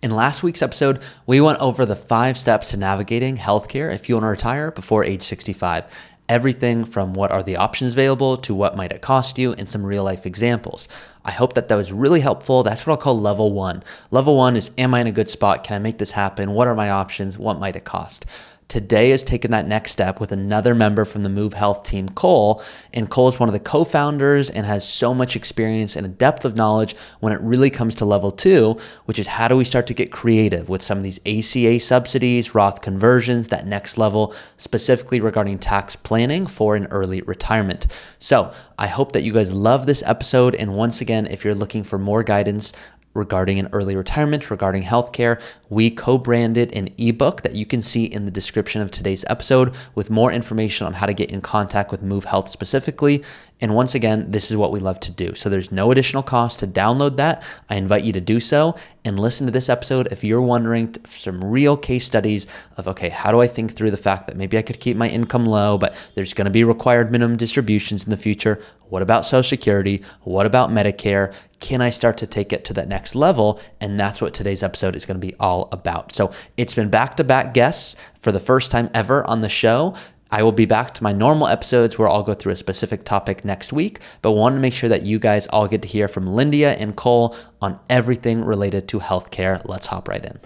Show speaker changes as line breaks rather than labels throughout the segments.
In last week's episode, we went over the 5 steps to navigating healthcare if you want to retire before age 65. Everything from what are the options available to what might it cost you and some real life examples. I hope that was really helpful. That's what I'll call level 1. Level 1 is, am I in a good spot? Can I make this happen? What are my options? What might it cost? Today is taking that next step with another member from the Move Health team, Cole. And Cole is one of the co-founders and has so much experience and a depth of knowledge when it really comes to level 2, which is how do we start to get creative with some of these ACA subsidies, Roth conversions, that next level, specifically regarding tax planning for an early retirement. So I hope that you guys love this episode. And once again, if you're looking for more guidance regarding an early retirement, regarding healthcare, we co-branded an ebook that you can see in the description of today's episode with more information on how to get in contact with Move Health specifically. And once again, this is what we love to do. So there's no additional cost to download that. I invite you to do so and listen to this episode if you're wondering some real case studies of, okay, how do I think through the fact that maybe I could keep my income low, but there's going to be required minimum distributions in the future. What about Social Security? What about Medicare? Can I start to take it to that next level? And that's what today's episode is going to be all about. So it's been back-to-back guests for the first time ever on the show. I will be back to my normal episodes where I'll go through a specific topic next week, but want to make sure that you guys all get to hear from Lindia and Cole on everything related to healthcare. Let's hop right in.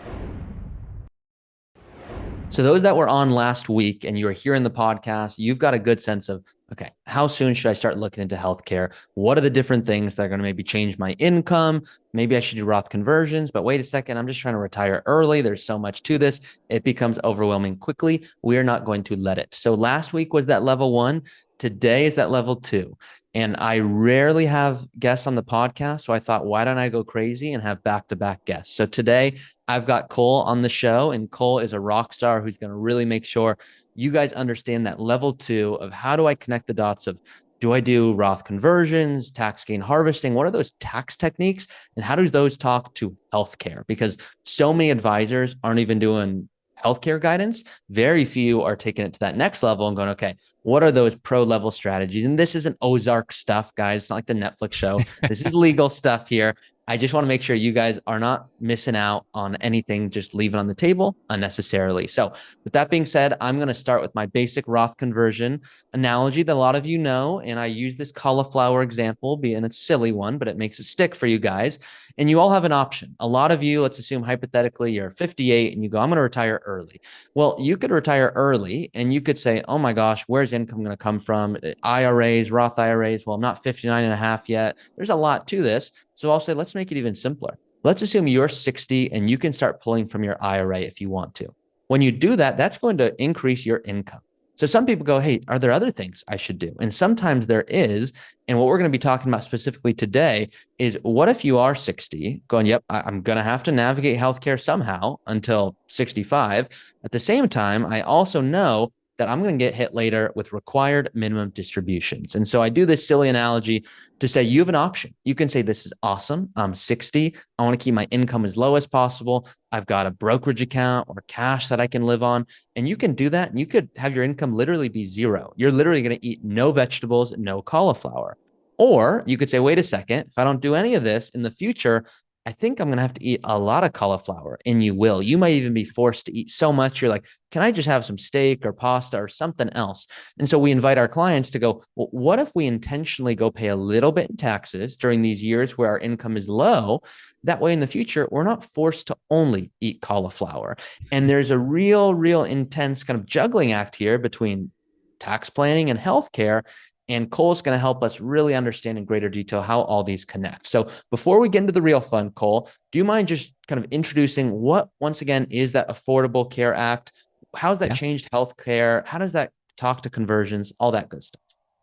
So those that were on last week and you are here in the podcast, you've got a good sense of, okay, how soon should I start looking into healthcare? What are the different things that are going to maybe change my income? Maybe I should do Roth conversions, but wait a second, I'm just trying to retire early. There's so much to this. It becomes overwhelming quickly. We are not going to let it. So last week was that level 1. Today is that level 2. And I rarely have guests on the podcast. So I thought, why don't I go crazy and have back-to-back guests? So today I've got Cole on the show, and Cole is a rock star who's going to really make sure you guys understand that level 2 of how do I connect the dots of, do I do Roth conversions, tax gain harvesting? What are those tax techniques? And how does those talk to healthcare? Because so many advisors aren't even doing healthcare guidance. Very few are taking it to that next level and going, okay, what are those pro level strategies? And this isn't Ozark stuff, guys. It's not like the Netflix show. This is legal stuff here. I just want to make sure you guys are not missing out on anything, just leave it on the table unnecessarily. So with that being said, I'm going to start with my basic Roth conversion analogy that a lot of you know. And I use this cauliflower example, being a silly one, but it makes it stick for you guys. And you all have an option. A lot of you, let's assume hypothetically, you're 58 and you go, I'm going to retire early. Well, you could retire early and you could say, oh my gosh, where's income going to come from? IRAs, Roth IRAs. Well, I'm not 59 and a half yet. There's a lot to this. So I'll say, let's make it even simpler. Let's assume you're 60 and you can start pulling from your IRA if you want to. When you do that, that's going to increase your income. So some people go, hey, are there other things I should do? And sometimes there is. And what we're going to be talking about specifically today is, what if you are 60 going, yep, I'm going to have to navigate healthcare somehow until 65. At the same time, I also know that I'm going to get hit later with required minimum distributions. And so I do this silly analogy to say you have an option. You can say, this is awesome. I'm 60. I want to keep my income as low as possible. I've got a brokerage account or cash that I can live on. And you can do that. And you could have your income literally be zero. You're literally going to eat no vegetables, no cauliflower. Or you could say, wait a second, if I don't do any of this in the future, I think I'm going to have to eat a lot of cauliflower. And you will. You might even be forced to eat so much. You're like, can I just have some steak or pasta or something else? And so we invite our clients to go, well, what if we intentionally go pay a little bit in taxes during these years where our income is low? That way in the future, we're not forced to only eat cauliflower. And there's a real intense kind of juggling act here between tax planning and healthcare. And Cole's going to help us really understand in greater detail how all these connect. So before we get into the real fun, Cole, do you mind just kind of introducing what, once again, is that Affordable Care Act? How's that changed healthcare? How does that talk to conversions? All that good stuff.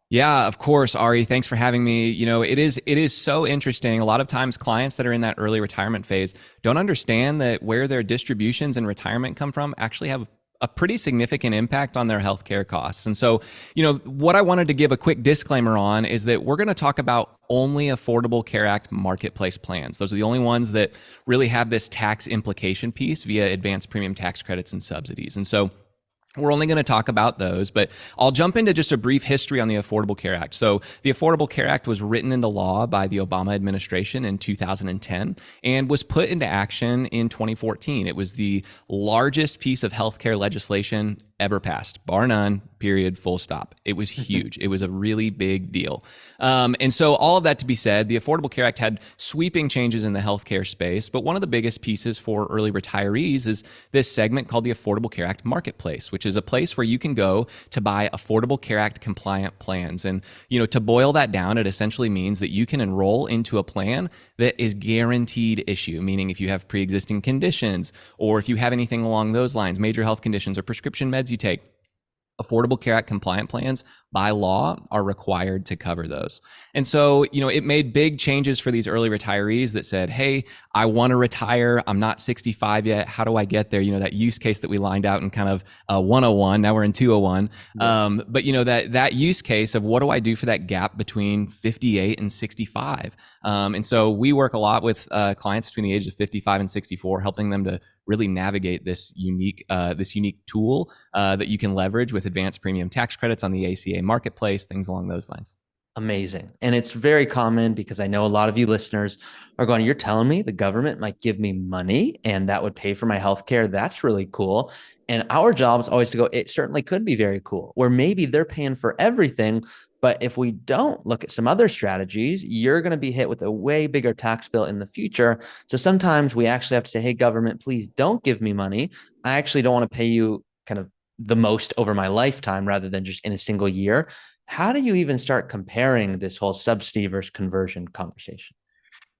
Yeah, of course, Ari. Thanks for having me. You know, it is so interesting. A lot of times clients that are in that early retirement phase don't understand that where their distributions in retirement come from actually have a pretty significant impact on their healthcare costs. And so, you know, what I wanted to give a quick disclaimer on is that we're going to talk about only Affordable Care Act marketplace plans. Those are the only ones that really have this tax implication piece via advanced premium tax credits and subsidies. And so We're only going to talk about those, but I'll jump into just a brief history on the Affordable Care Act. So the Affordable Care Act was written into law by the Obama administration in 2010 and was put into action in 2014. It was the largest piece of healthcare legislation ever passed, bar none, period, full stop. It was huge. It was a really big deal. And so all of that to be said, the Affordable Care Act had sweeping changes in the healthcare space, but one of the biggest pieces for early retirees is this segment called the Affordable Care Act Marketplace, which is a place where you can go to buy Affordable Care Act compliant plans. And, to boil that down, it essentially means that you can enroll into a plan that is guaranteed issue, meaning if you have pre-existing conditions or if you have anything along those lines, major health conditions or prescription meds you take, Affordable Care Act compliant plans by law are required to cover those. And so, it made big changes for these early retirees that said, hey, I want to retire. I'm not 65 yet. How do I get there? That use case that we lined out in kind of 101. Now we're in 201. Yeah. But that use case of what do I do for that gap between 58 and 65? And so we work a lot with clients between the ages of 55 and 64, helping them to really navigate this unique tool that you can leverage with advanced premium tax credits on the ACA marketplace, things along those lines.
Amazing. And it's very common because I know a lot of you listeners are going, you're telling me the government might give me money and that would pay for my healthcare. That's really cool. And our job is always to go, it certainly could be very cool, where maybe they're paying for everything. But if we don't look at some other strategies, you're going to be hit with a way bigger tax bill in the future. So sometimes we actually have to say, hey, government, please don't give me money. I actually don't want to pay you kind of the most over my lifetime rather than just in a single year. How do you even start comparing this whole subsidy versus conversion conversation?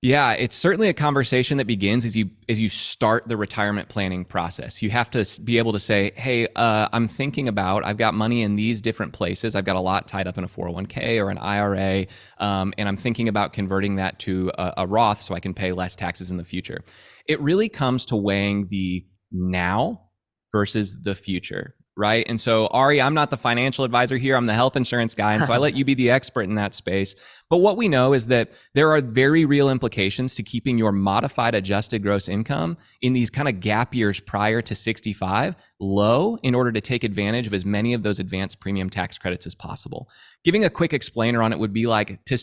Yeah, it's certainly a conversation that begins as you start the retirement planning process. You have to be able to say, hey, I've got money in these different places. I've got a lot tied up in a 401k or an IRA, and I'm thinking about converting that to a Roth so I can pay less taxes in the future. It really comes to weighing the now versus the future. Right. And so, Ari, I'm not the financial advisor here. I'm the health insurance guy. And so I let you be the expert in that space. But what we know is that there are very real implications to keeping your modified adjusted gross income in these kind of gap years prior to 65 low in order to take advantage of as many of those advanced premium tax credits as possible. Giving a quick explainer on it would be like to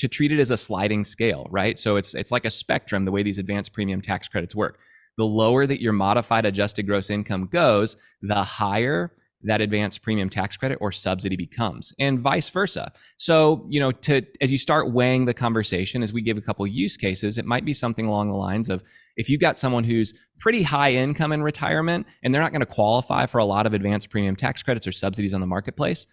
treat it as a sliding scale, right? So it's like a spectrum, the way these advanced premium tax credits work. The lower that your modified adjusted gross income goes, the higher that advanced premium tax credit or subsidy becomes, and vice versa. So, as you start weighing the conversation, as we give a couple use cases, it might be something along the lines of, if you've got someone who's pretty high income in retirement and they're not going to qualify for a lot of advanced premium tax credits or subsidies on the marketplace,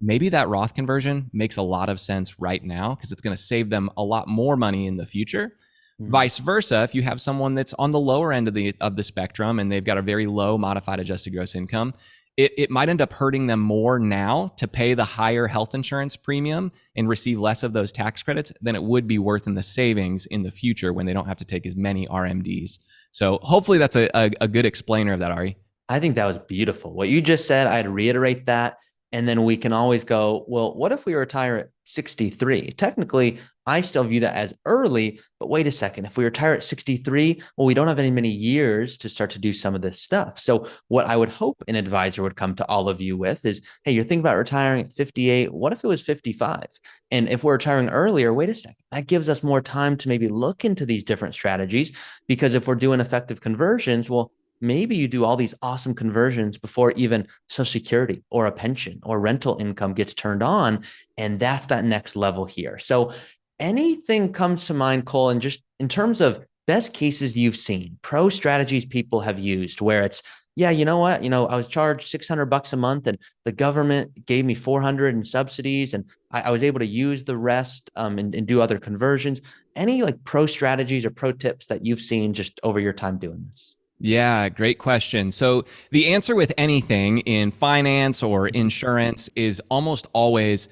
maybe that Roth conversion makes a lot of sense right now because it's going to save them a lot more money in the future. Vice versa, if you have someone that's on the lower end of the spectrum and they've got a very low modified adjusted gross income, it might end up hurting them more now to pay the higher health insurance premium and receive less of those tax credits than it would be worth in the savings in the future when they don't have to take as many RMDs. So hopefully that's a good explainer of that, Ari.
I think that was beautiful. What you just said, I'd reiterate that. And then we can always go, well, what if we retire at 63? Technically, I still view that as early, but wait a second. If we retire at 63, well, we don't have many years to start to do some of this stuff. So what I would hope an advisor would come to all of you with is, hey, you're thinking about retiring at 58. What if it was 55? And if we're retiring earlier, wait a second, that gives us more time to maybe look into these different strategies, because if we're doing effective conversions, well, maybe you do all these awesome conversions before even Social Security or a pension or rental income gets turned on. And that's that next level here. So anything comes to mind, Cole, and just in terms of best cases you've seen, pro strategies people have used where it's, yeah, you know what? I was charged $600 a month and the government gave me 400 in subsidies and I was able to use the rest and do other conversions. Any like pro strategies or pro tips that you've seen just over your time doing this?
Yeah, great question. So the answer with anything in finance or insurance is almost always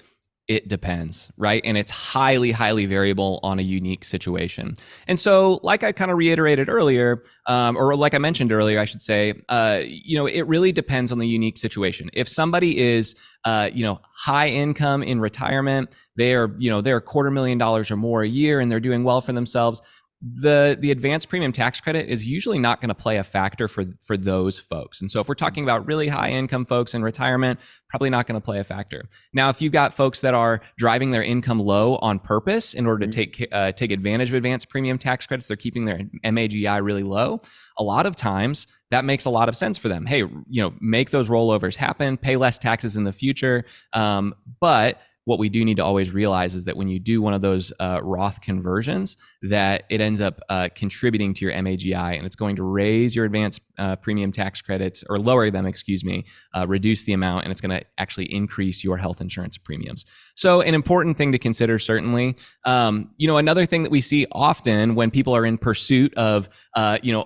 it depends, right? And it's highly, highly variable on a unique situation. And so, like I kind of reiterated earlier, or like I mentioned earlier, I should say, it really depends on the unique situation. If somebody is, high income in retirement, they're $250,000 or more a year, and they're doing well for themselves, the advanced premium tax credit is usually not going to play a factor for those folks. And so if we're talking about really high income folks in retirement, probably not going to play a factor. Now, if you've got folks that are driving their income low on purpose in order to take advantage of advanced premium tax credits, they're keeping their MAGI really low. A lot of times that makes a lot of sense for them. Hey, make those rollovers happen, pay less taxes in the future. But what we do need to always realize is that when you do one of those Roth conversions, that it ends up contributing to your MAGI, and it's going to raise your advanced premium tax credits, or lower them, reduce the amount, and it's going to actually increase your health insurance premiums. So an important thing to consider, certainly. Another thing that we see often when people are in pursuit of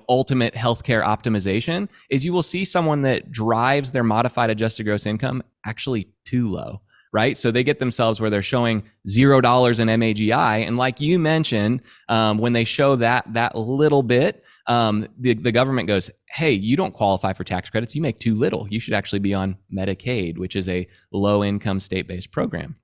ultimate healthcare optimization is you will see someone that drives their modified adjusted gross income actually too low. Right? So they get themselves where they're showing $0 in MAGI. And like you mentioned, when they show that little bit, the government goes, hey, you don't qualify for tax credits. You make too little. You should actually be on Medicaid, which is a low income state-based program.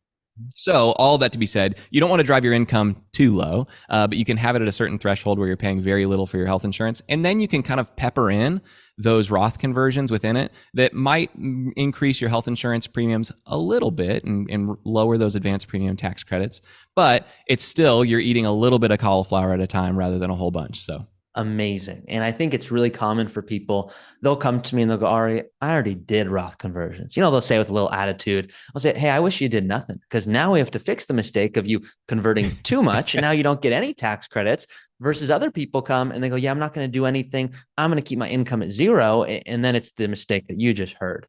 So all that to be said, you don't want to drive your income too low, but you can have it at a certain threshold where you're paying very little for your health insurance. And then you can kind of pepper in those Roth conversions within it that might increase your health insurance premiums a little bit and lower those advanced premium tax credits. But it's still, you're eating a little bit of cauliflower at a time rather than a whole bunch. So
amazing. And I think it's really common for people. They'll come to me and they'll go, Ari, I already did Roth conversions. They'll say with a little attitude, I'll say, hey, I wish you did nothing, because now we have to fix the mistake of you converting too much. And now you don't get any tax credits, versus other people come and they go, yeah, I'm not going to do anything. I'm going to keep my income at zero. And then it's the mistake that you just heard.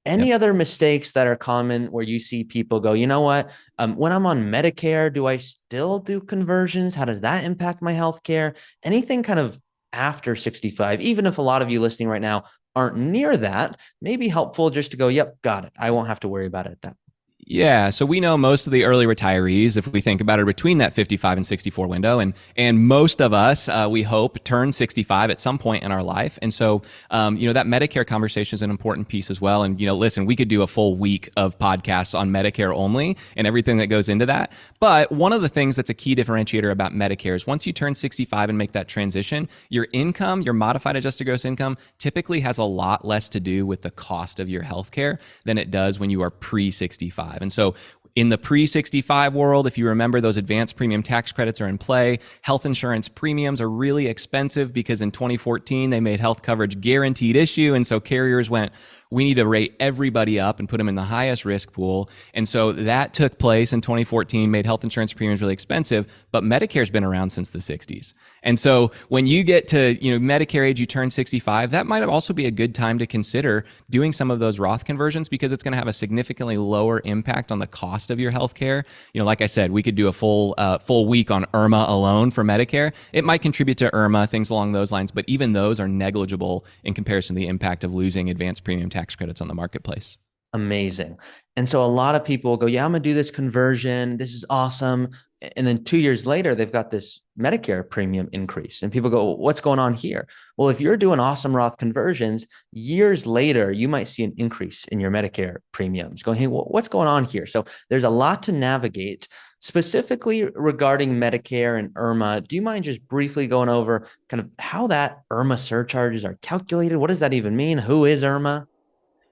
Any other mistakes that are common where you see people go, you know what, when I'm on Medicare, do I still do conversions? How does that impact my healthcare? Anything kind of after 65, even if a lot of you listening right now aren't near that, may be helpful just to go, yep, got it. I won't have to worry about it at that.
Yeah, so we know most of the early retirees, if we think about it, between that 55 and 64 window, and most of us, we hope, turn 65 at some point in our life. And so, that Medicare conversation is an important piece as well. And, listen, we could do a full week of podcasts on Medicare only and everything that goes into that. But one of the things that's a key differentiator about Medicare is once you turn 65 and make that transition, your income, your modified adjusted gross income, typically has a lot less to do with the cost of your healthcare than it does when you are pre-65. And so in the pre-65 world, if you remember, those advanced premium tax credits are in play. Health insurance premiums are really expensive because in 2014, they made health coverage guaranteed issue. And so carriers went, we need to rate everybody up and put them in the highest risk pool. And so that took place in 2014, made health insurance premiums really expensive, but Medicare's been around since the 60s. And so when you get to, Medicare age, you turn 65, that might also be a good time to consider doing some of those Roth conversions, because it's going to have a significantly lower impact on the cost of your healthcare. Like I said, we could do a full week on IRMAA alone for Medicare. It might contribute to IRMAA, things along those lines, but even those are negligible in comparison to the impact of losing advanced premium tax credits on the marketplace.
Amazing. And so a lot of people will go, yeah, I'm going to do this conversion. This is awesome. And then 2 years later, they've got this Medicare premium increase. And people go, what's going on here? Well, if you're doing awesome Roth conversions, years later, you might see an increase in your Medicare premiums going, hey, what's going on here? So there's a lot to navigate. Specifically regarding Medicare and IRMAA, do you mind just briefly going over kind of how that IRMAA surcharges are calculated? What does that even mean? Who is IRMAA?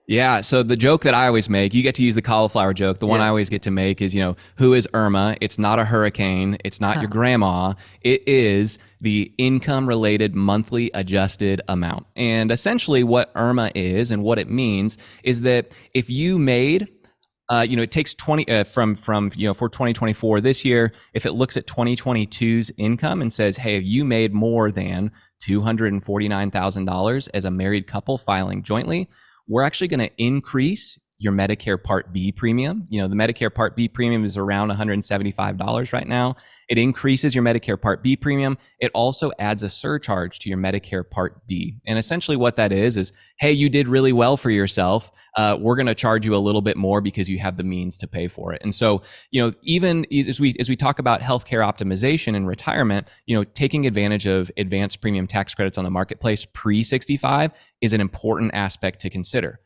Yeah. So the joke that I always make, you get to use the cauliflower joke. The one I always get to make is, who is IRMAA? It's not a hurricane. It's not your grandma. It is the income related monthly adjusted amount. And essentially what IRMAA is and what it means is that if you made it takes 20 from for 2024 this year, if it looks at 2022's income and says, hey, you made more than $249,000 as a married couple filing jointly, we're actually going to increase your Medicare Part B premium. The Medicare Part B premium is around $175 right now. It increases your Medicare Part B premium. It also adds a surcharge to your Medicare Part D. And essentially what that is, hey, you did really well for yourself. We're going to charge you a little bit more because you have the means to pay for it. And so, even as we talk about healthcare optimization and retirement, taking advantage of advanced premium tax credits on the marketplace pre-65 is an important aspect to consider.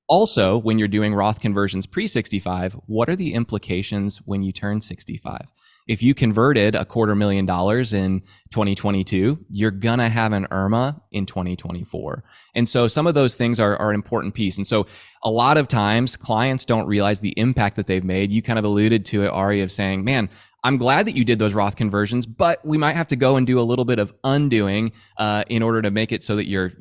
Also, when you're doing Roth conversions pre-65, what are the implications when you turn 65? if you converted $250,000 in 2022, you're going to have an IRMAA in 2024. And so some of those things are an important piece. And so a lot of times clients don't realize the impact that they've made. You kind of alluded to it, Ari, of saying, man, I'm glad that you did those Roth conversions, but we might have to go and do a little bit of undoing in order to make it so that your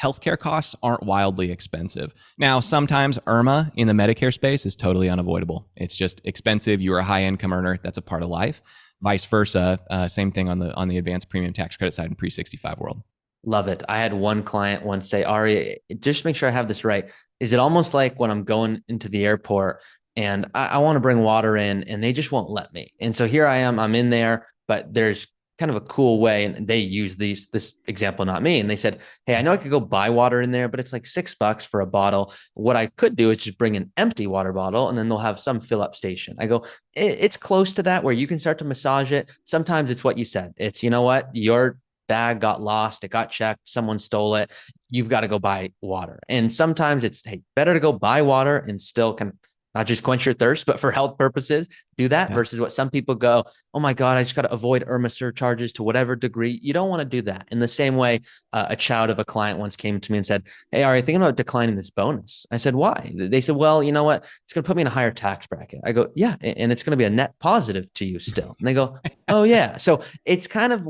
healthcare costs aren't wildly expensive. Now, sometimes IRMAA in the Medicare space is totally unavoidable. It's just expensive. You're a high income earner. That's a part of life. Vice versa. Same thing on the advanced premium tax credit side in pre-65 world.
Love it. I had one client once say, Ari, just make sure I have this right. Is it almost like when I'm going into the airport and I want to bring water in and they just won't let me? And so here I am, I'm in there, but there's kind of a cool way. And they use this example, not me. And they said, hey, I know I could go buy water in there, but it's like $6 for a bottle. What I could do is just bring an empty water bottle and then they'll have some fill up station. I go, it's close to that where you can start to massage it. Sometimes it's what you said. It's, you know what, your bag got lost, it got checked, someone stole it, you've got to go buy water. And sometimes it's, hey, better to go buy water and still kind of not just quench your thirst, but for health purposes, do that versus what some people go, oh my God, I just got to avoid IRMAA surcharges to whatever degree. You don't want to do that. In the same way, a child of a client once came to me and said, hey, Ari, thinking about declining this bonus. I said, why? They said, well, you know what? It's going to put me in a higher tax bracket. I go, yeah. And it's going to be a net positive to you still. And they go, oh yeah. So it's kind of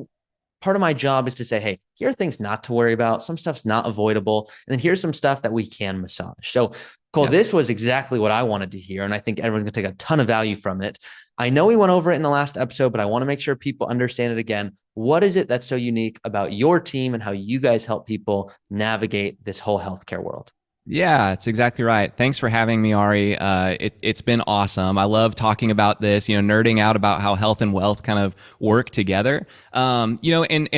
part of my job is to say, hey, here are things not to worry about. Some stuff's not avoidable. And then here's some stuff that we can massage. So Cole, this was exactly what I wanted to hear. And I think everyone's going to take a ton of value from it. I know we went over it in the last episode, but I want to make sure people understand it again. What is it that's so unique about your team and how you guys help people navigate this whole healthcare world?
Yeah, it's exactly right. Thanks for having me, Ari. It's been awesome. I love talking about this, nerding out about how health and wealth kind of work together. And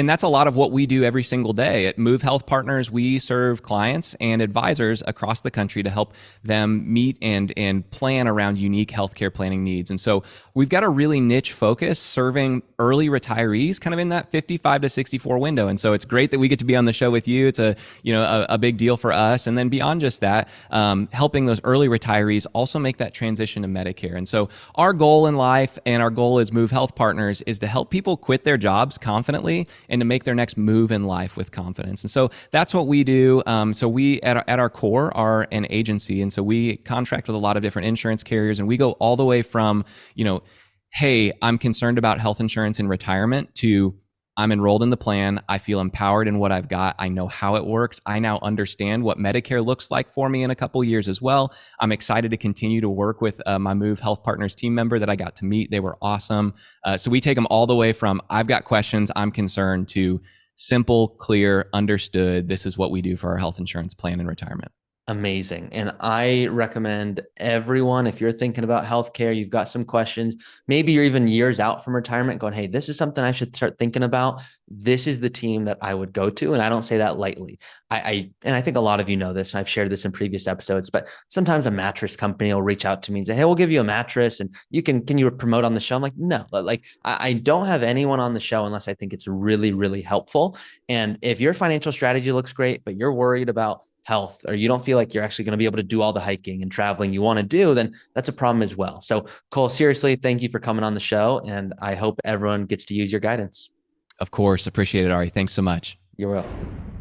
that's a lot of what we do every single day. At Move Health Partners, we serve clients and advisors across the country to help them meet and plan around unique healthcare planning needs. And so we've got a really niche focus serving early retirees kind of in that 55 to 64 window. And so it's great that we get to be on the show with you. It's a big deal for us. And then beyond just that, helping those early retirees also make that transition to Medicare. And so our goal in life and our goal as Move Health Partners is to help people quit their jobs confidently and to make their next move in life with confidence. And so that's what we do. So we at our core are an agency. And so we contract with a lot of different insurance carriers, and we go all the way from, hey, I'm concerned about health insurance in retirement to I'm enrolled in the plan. I feel empowered in what I've got. I know how it works. I now understand what Medicare looks like for me in a couple of years as well. I'm excited to continue to work with my Move Health Partners team member that I got to meet. They were awesome. So we take them all the way from I've got questions, I'm concerned, to simple, clear, understood. This is what we do for our health insurance plan in retirement.
Amazing. And I recommend everyone, if you're thinking about healthcare, you've got some questions, maybe you're even years out from retirement going, hey, this is something I should start thinking about. This is the team that I would go to. And I don't say that lightly. And I think a lot of you know this, and I've shared this in previous episodes, but sometimes a mattress company will reach out to me and say, hey, we'll give you a mattress and can you promote on the show? I'm like, no, I don't have anyone on the show unless I think it's really, really helpful. And if your financial strategy looks great, but you're worried about health, or you don't feel like you're actually going to be able to do all the hiking and traveling you want to do, then that's a problem as well. So Cole, seriously, thank you for coming on the show. And I hope everyone gets to use your guidance.
Of course. Appreciate it, Ari. Thanks so much.
You're welcome.